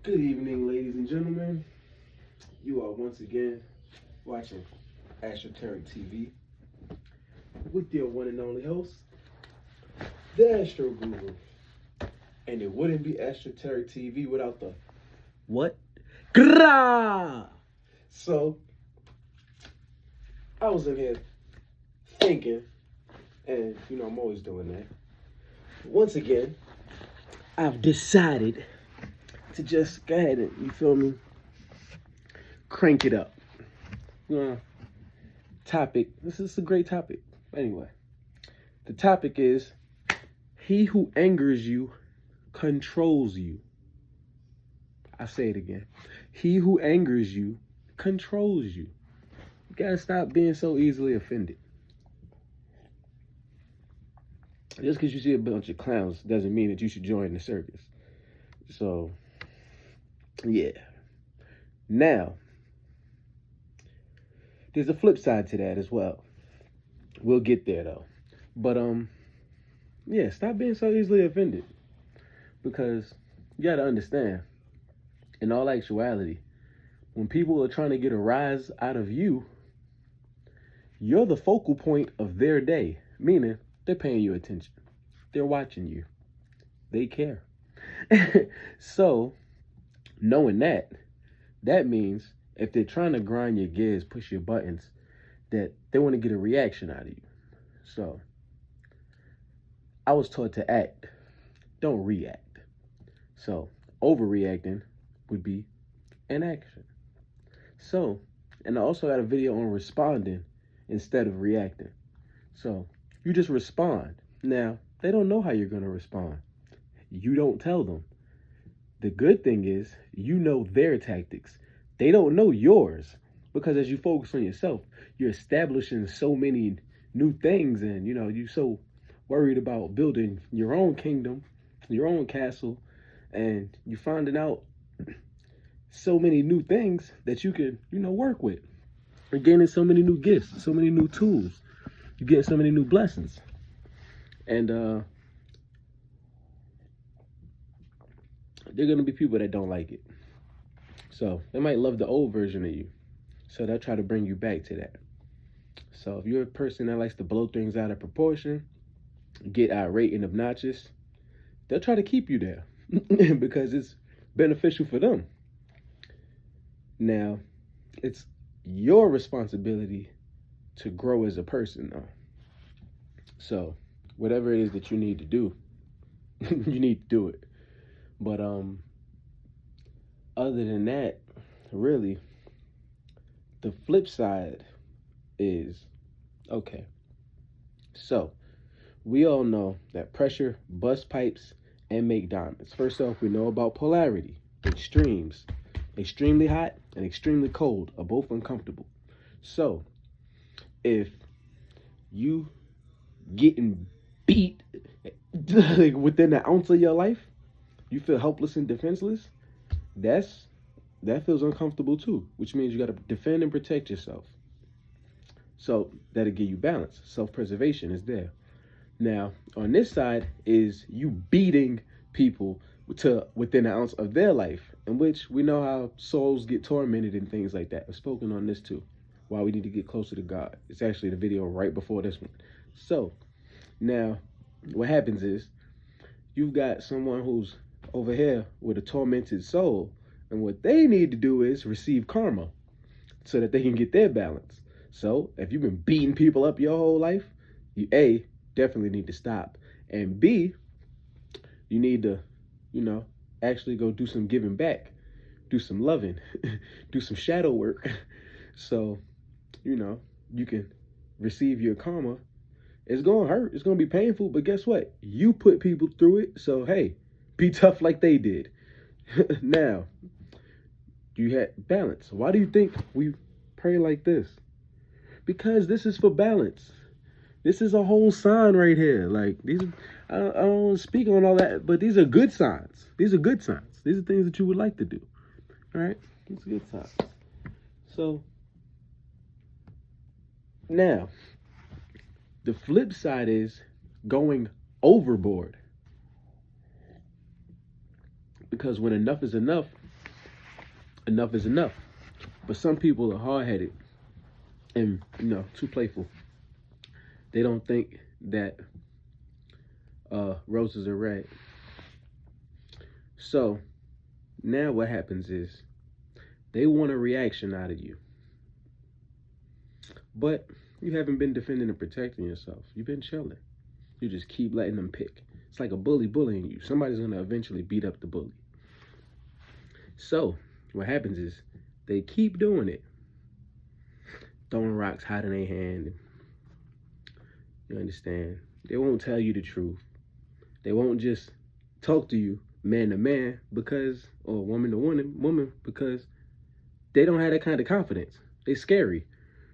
Good evening, ladies and gentlemen. You are once again watching Astroteric TV with your one and only host, the Astro Guru. And it wouldn't be Astroteric TV without the what? Gra! So, I was in here thinking, and I'm always doing that. Once again, I've decided to just go ahead and, you feel me, crank it up. Topic. This is a great topic. Anyway, the topic is he who angers you controls you. I say it again. He who angers you controls you. You gotta stop being so easily offended. Just because you see a bunch of clowns doesn't mean that you should join the circus. So, yeah. Now, there's a flip side to that as well. We'll get there though. But yeah, stop being so easily offended. Because you gotta understand, in all actuality, when people are trying to get a rise out of you, you're the focal point of their day. Meaning, they're paying you attention. They're watching you. They care. So, knowing that means if they're trying to grind your gears, push your buttons, that they want to get a reaction out of you. So, I was taught to act, don't react. So, overreacting would be an action. So, and I also got a video on responding instead of reacting. So, you just respond. Now, they don't know how you're going to respond. You don't tell them. The good thing is, you know their tactics. They don't know yours. Because as you focus on yourself, you're establishing so many new things, and you're so worried about building your own kingdom, your own castle, and you're finding out so many new things that you can, work with. You're gaining so many new gifts, so many new tools. You're getting so many new blessings. And there are going to be people that don't like it. So they might love the old version of you. So they'll try to bring you back to that. So if you're a person that likes to blow things out of proportion, get irate and obnoxious, they'll try to keep you there because it's beneficial for them. Now, it's your responsibility to grow as a person, though. So whatever it is that you need to do, you need to do it. But other than that, really, the flip side is, okay, so we all know that pressure busts pipes and make diamonds. First off, we know about polarity, extremes. Extremely hot and extremely cold are both uncomfortable. So if you getting beat like within an ounce of your life, you feel helpless and defenseless, that feels uncomfortable too, which means you got to defend and protect yourself. So that'll give you balance. Self-preservation is there. Now, on this side is you beating people to within an ounce of their life, in which we know how souls get tormented and things like that. I've spoken on this too, why we need to get closer to God. It's actually the video right before this one. So now what happens is you've got someone who's over here with a tormented soul, and what they need to do is receive karma so that they can get their balance. So if you've been beating people up your whole life, you A, definitely need to stop, and B, you need to actually go do some giving back, do some loving, do some shadow work. So you can receive your karma. It's gonna hurt, it's gonna be painful, but guess what, you put people through it, so hey, be tough like they did. Now, you had balance. Why do you think we pray like this? Because this is for balance. This is a whole sign right here. Like, these, I don't speak on all that, but these are good signs. These are good signs. These are things that you would like to do. All right? These are good signs. So, now, the flip side is going overboard. Because when enough is enough, enough is enough. But some people are hard-headed and, too playful. They don't think that roses are red. So now what happens is they want a reaction out of you. But you haven't been defending and protecting yourself. You've been chilling. You just keep letting them pick. It's like a bully bullying you. Somebody's going to eventually beat up the bully. So what happens is they keep doing it. Throwing rocks, hiding their hand. You understand? They won't tell you the truth. They won't just talk to you man to man or woman to woman because they don't have that kind of confidence. They're scary.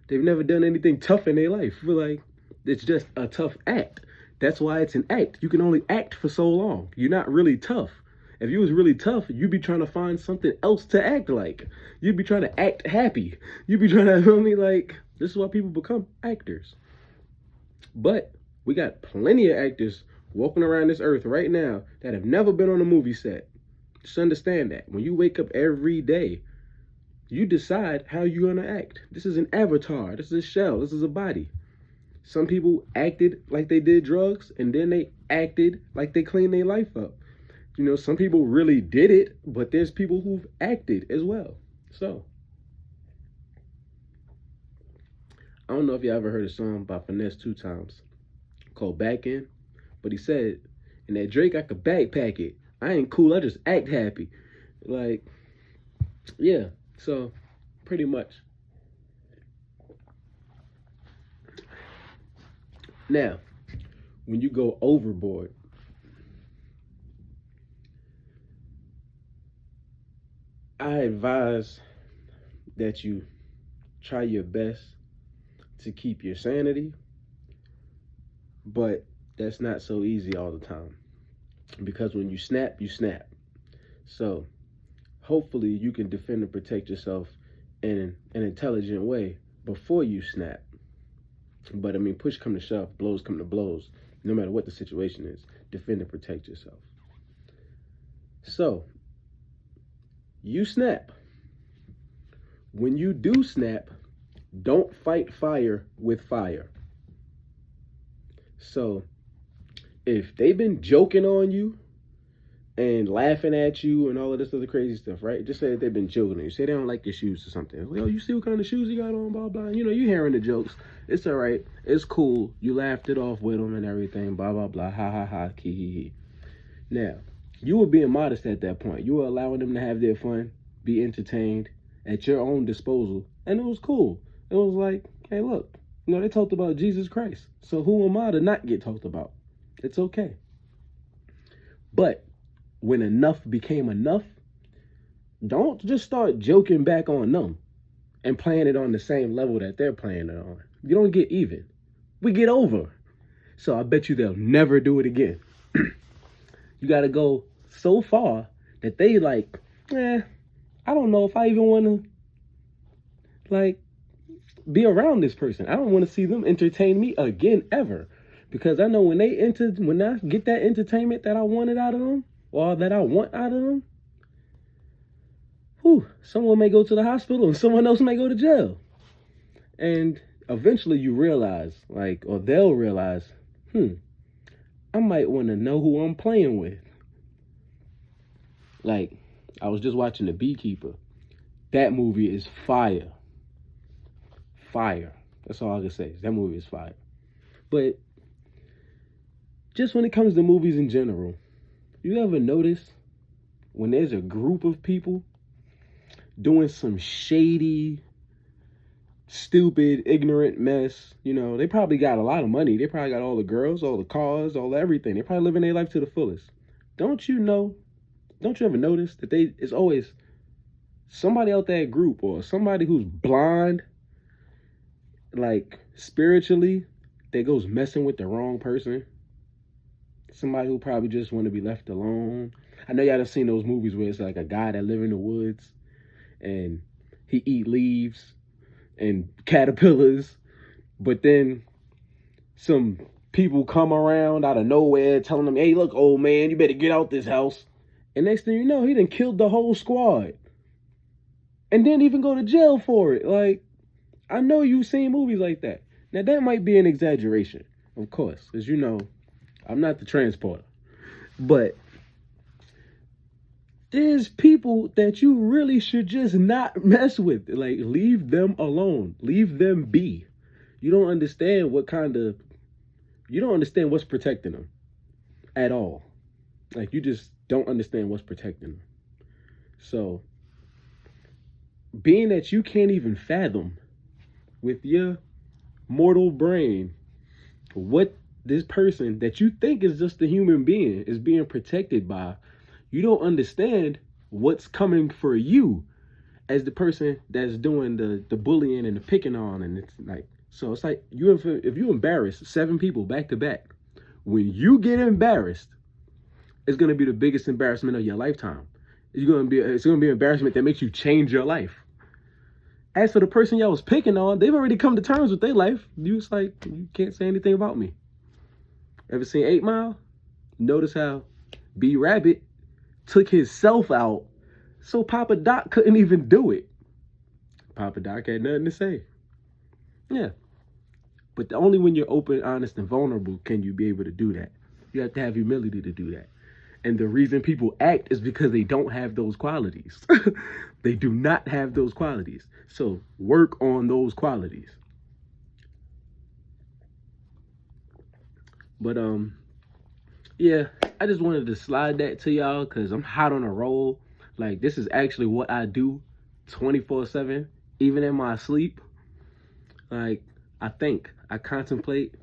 They've never done anything tough in their life. Feel like it's just a tough act. That's why it's an act. You can only act for so long. You're not really tough. If you was really tough, you'd be trying to find something else to act like. You'd be trying to act happy. You'd be trying to, this is why people become actors. But we got plenty of actors walking around this earth right now that have never been on a movie set. Just understand that. When you wake up every day, you decide how you're going to act. This is an avatar. This is a shell. This is a body. Some people acted like they did drugs, and then they acted like they cleaned their life up. Some people really did it, but there's people who've acted as well. So, I don't know if you ever heard a song by Finesse 2 Times called Back In, but he said, in that Drake, I could backpack it. I ain't cool, I just act happy. Yeah, so pretty much. Now, when you go overboard, I advise that you try your best to keep your sanity, but that's not so easy all the time. Because when you snap, you snap. So hopefully you can defend and protect yourself in an intelligent way before you snap. But push come to shove, blows come to blows. No matter what the situation is, defend and protect yourself. So, you snap. When you do snap, don't fight fire with fire. So, if they've been joking on you and laughing at you and all of this other crazy stuff, right? Just say that they've been joking on you. Say they don't like your shoes or something. Well, you see what kind of shoes you got on, blah, blah. You hearing the jokes. It's all right. It's cool. You laughed it off with them and everything, blah, blah, blah. Ha, ha, ha, hee, hee, hee. Now, you were being modest at that point. You were allowing them to have their fun, be entertained at your own disposal. And it was cool. It was like, hey, look, they talked about Jesus Christ. So who am I to not get talked about? It's okay. But when enough became enough, don't just start joking back on them and playing it on the same level that they're playing it on. You don't get even. We get over. So I bet you they'll never do it again. You got to go so far that they I don't know if I even want to be around this person. I don't want to see them entertain me again ever. Because I know when I get that entertainment that I wanted out of them, or that I want out of them, someone may go to the hospital and someone else may go to jail. And eventually you realize, or they'll realize, I might want to know who I'm playing with. I was just watching The Beekeeper. That movie is fire. Fire. That's all I can say. That movie is fire. But just when it comes to movies in general, you ever notice when there's a group of people doing some shady, stupid, ignorant mess, they probably got a lot of money. They probably got all the girls, all the cars, all everything. They're probably living their life to the fullest. Don't you ever notice that it's always somebody out that group or somebody who's blind, spiritually, that goes messing with the wrong person? Somebody who probably just want to be left alone. I know y'all have seen those movies where it's a guy that live in the woods and he eat leaves and caterpillars, but then some people come around out of nowhere telling him, hey, look, old man, you better get out this house. And next thing you know, he done killed the whole squad. and then even go to jail for it. Like, I know you've seen movies like that. Now, that might be an exaggeration, of course, because I'm not the transporter. But there's people that you really should just not mess with. Like, leave them alone. Leave them be. You don't understand you don't understand what's protecting them at all. Like, you just don't understand what's protecting them. So, being that you can't even fathom with your mortal brain what this person that you think is just a human being is being protected by, you don't understand what's coming for you as the person that's doing the bullying and the picking on. And it's like, so it's like if you embarrass 7 people back to back, when you get embarrassed, it's gonna be the biggest embarrassment of your lifetime. It's gonna be an embarrassment that makes you change your life. As for the person y'all was picking on, they've already come to terms with their life. You can't say anything about me. Ever seen 8 Mile? Notice how B Rabbit took himself out so Papa Doc couldn't even do it. Papa Doc had nothing to say. Yeah. But only when you're open, honest, and vulnerable can you be able to do that. You have to have humility to do that. And the reason people act is because they don't have those qualities. They do not have those qualities. So work on those qualities. But yeah, I just wanted to slide that to y'all because I'm hot on a roll. Like, this is actually what I do 24/7, even in my sleep. Like, I think, I contemplate,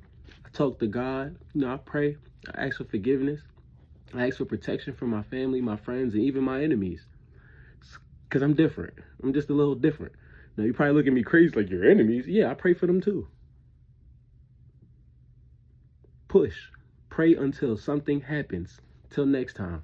I talk to God, I pray, I ask for forgiveness, I ask for protection from my family, my friends, and even my enemies. Because I'm different. I'm just a little different. Now, you probably look at me crazy like your enemies. Yeah, I pray for them too. Push. Pray until something happens. Till next time.